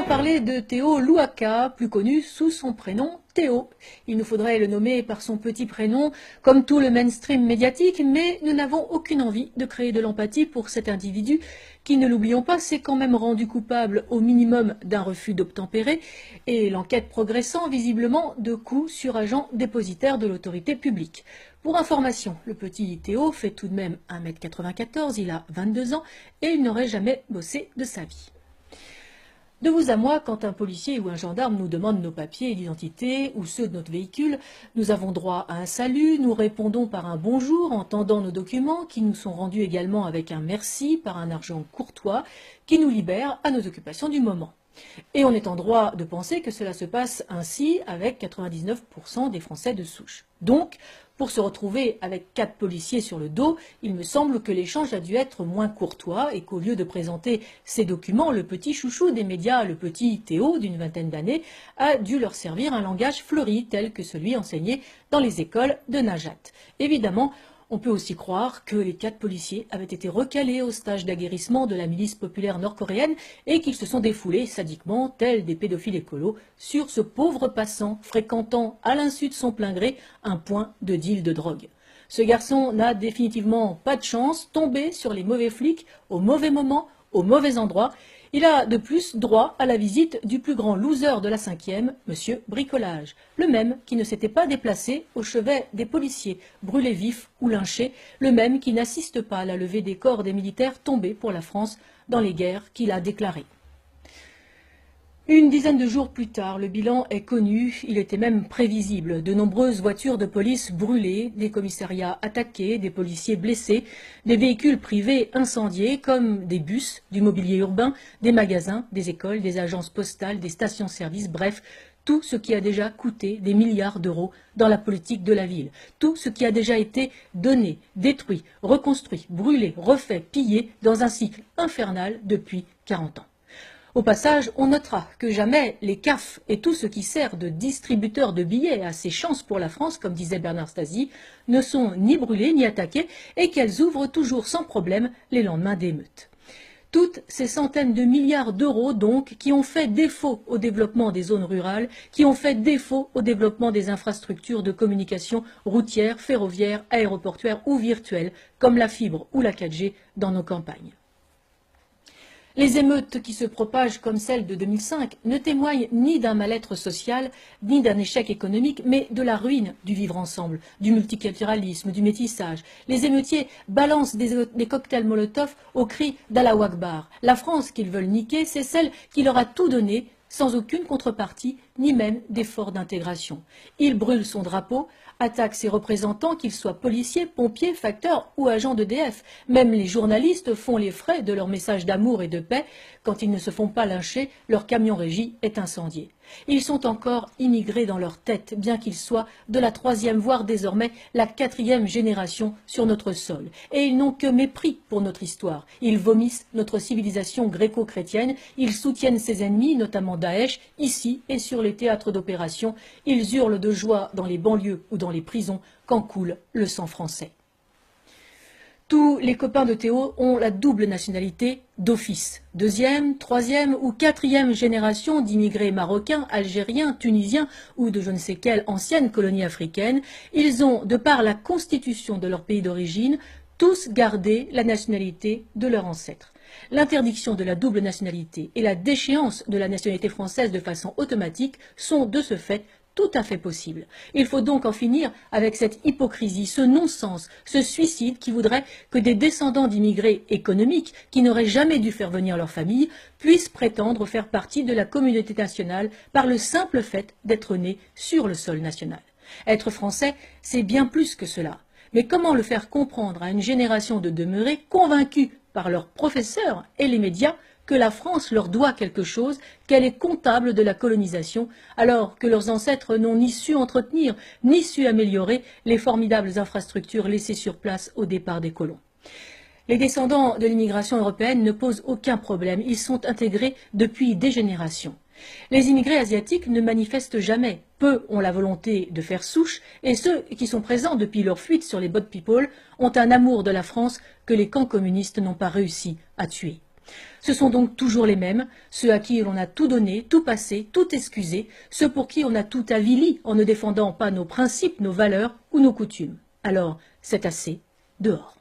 maintenant parler de Théo Louaka, plus connu sous son prénom Théo. Il nous faudrait le nommer par son petit prénom, comme tout le mainstream médiatique, mais nous n'avons aucune envie de créer de l'empathie pour cet individu qui, ne l'oublions pas, s'est quand même rendu coupable au minimum d'un refus d'obtempérer et l'enquête progressant visiblement de coups sur agents dépositaires de l'autorité publique. Pour information, le petit Théo fait tout de même 1,94 m, il a 22 ans et il n'aurait jamais bossé de sa vie. De vous à moi, quand un policier ou un gendarme nous demande nos papiers d'identité ou ceux de notre véhicule, nous avons droit à un salut, nous répondons par un bonjour en tendant nos documents qui nous sont rendus également avec un merci par un argent courtois qui nous libère à nos occupations du moment. Et on est en droit de penser que cela se passe ainsi avec 99% des Français de souche. Donc, pour se retrouver avec 4 policiers sur le dos, il me semble que l'échange a dû être moins courtois et qu'au lieu de présenter ces documents, le petit chouchou des médias, le petit Théo d'une vingtaine d'années, a dû leur servir un langage fleuri tel que celui enseigné dans les écoles de Najat. Évidemment, on peut aussi croire que les 4 policiers avaient été recalés au stage d'aguerrissement de la milice populaire nord-coréenne et qu'ils se sont défoulés sadiquement, tels des pédophiles écolos, sur ce pauvre passant fréquentant à l'insu de son plein gré un point de deal de drogue. Ce garçon n'a définitivement pas de chance, tombé sur les mauvais flics au mauvais moment, au mauvais endroit. Il a de plus droit à la visite du plus grand loser de la 5e, Monsieur Bricolage, le même qui ne s'était pas déplacé au chevet des policiers, brûlés vifs ou lynchés, le même qui n'assiste pas à la levée des corps des militaires tombés pour la France dans les guerres qu'il a déclarées. Une dizaine de jours plus tard, le bilan est connu, il était même prévisible. De nombreuses voitures de police brûlées, des commissariats attaqués, des policiers blessés, des véhicules privés incendiés comme des bus, du mobilier urbain, des magasins, des écoles, des agences postales, des stations-service, bref, tout ce qui a déjà coûté des milliards d'euros dans la politique de la ville. Tout ce qui a déjà été donné, détruit, reconstruit, brûlé, refait, pillé dans un cycle infernal depuis 40 ans. Au passage, on notera que jamais les CAF et tout ce qui sert de distributeur de billets à ces chances pour la France, comme disait Bernard Stasi, ne sont ni brûlés ni attaqués et qu'elles ouvrent toujours sans problème les lendemains d'émeutes. Toutes ces centaines de milliards d'euros, donc, qui ont fait défaut au développement des zones rurales, qui ont fait défaut au développement des infrastructures de communication routières, ferroviaires, aéroportuaires ou virtuelles, comme la fibre ou la 4G dans nos campagnes. Les émeutes qui se propagent comme celle de 2005 ne témoignent ni d'un mal-être social, ni d'un échec économique, mais de la ruine du vivre ensemble, du multiculturalisme, du métissage. Les émeutiers balancent des cocktails Molotov au cri d'Allahu Akbar. La France qu'ils veulent niquer, c'est celle qui leur a tout donné, sans aucune contrepartie, ni même d'effort d'intégration. Ils brûlent son drapeau, attaquent ses représentants, qu'ils soient policiers, pompiers, facteurs ou agents d'EDF. Même les journalistes font les frais de leur message d'amour et de paix. Quand ils ne se font pas lyncher, leur camion régie est incendié. Ils sont encore immigrés dans leur tête, bien qu'ils soient de la 3e, voire désormais la 4e génération sur notre sol. Et ils n'ont que mépris pour notre histoire. Ils vomissent notre civilisation gréco-chrétienne. Ils soutiennent ses ennemis, notamment Daesh, ici et sur les théâtres d'opération. Ils hurlent de joie dans les banlieues ou dans les prisons quand coule le sang français. Tous les copains de Théo ont la double nationalité d'office. 2e, 3e ou 4e génération d'immigrés marocains, algériens, tunisiens ou de je ne sais quelle ancienne colonie africaine. Ils ont, de par la constitution de leur pays d'origine, tous gardé la nationalité de leurs ancêtres. L'interdiction de la double nationalité et la déchéance de la nationalité française de façon automatique sont de ce fait tout à fait possible. Il faut donc en finir avec cette hypocrisie, ce non-sens, ce suicide qui voudrait que des descendants d'immigrés économiques qui n'auraient jamais dû faire venir leur famille puissent prétendre faire partie de la communauté nationale par le simple fait d'être nés sur le sol national. Être français, c'est bien plus que cela. Mais comment le faire comprendre à une génération de demeurés convaincus par leurs professeurs et les médias que la France leur doit quelque chose, qu'elle est comptable de la colonisation, alors que leurs ancêtres n'ont ni su entretenir, ni su améliorer les formidables infrastructures laissées sur place au départ des colons. Les descendants de l'immigration européenne ne posent aucun problème, ils sont intégrés depuis des générations. Les immigrés asiatiques ne manifestent jamais, peu ont la volonté de faire souche, et ceux qui sont présents depuis leur fuite sur les boat people ont un amour de la France que les camps communistes n'ont pas réussi à tuer. Ce sont donc toujours les mêmes, ceux à qui l'on a tout donné, tout passé, tout excusé, ceux pour qui on a tout avili en ne défendant pas nos principes, nos valeurs ou nos coutumes. Alors, c'est assez, dehors.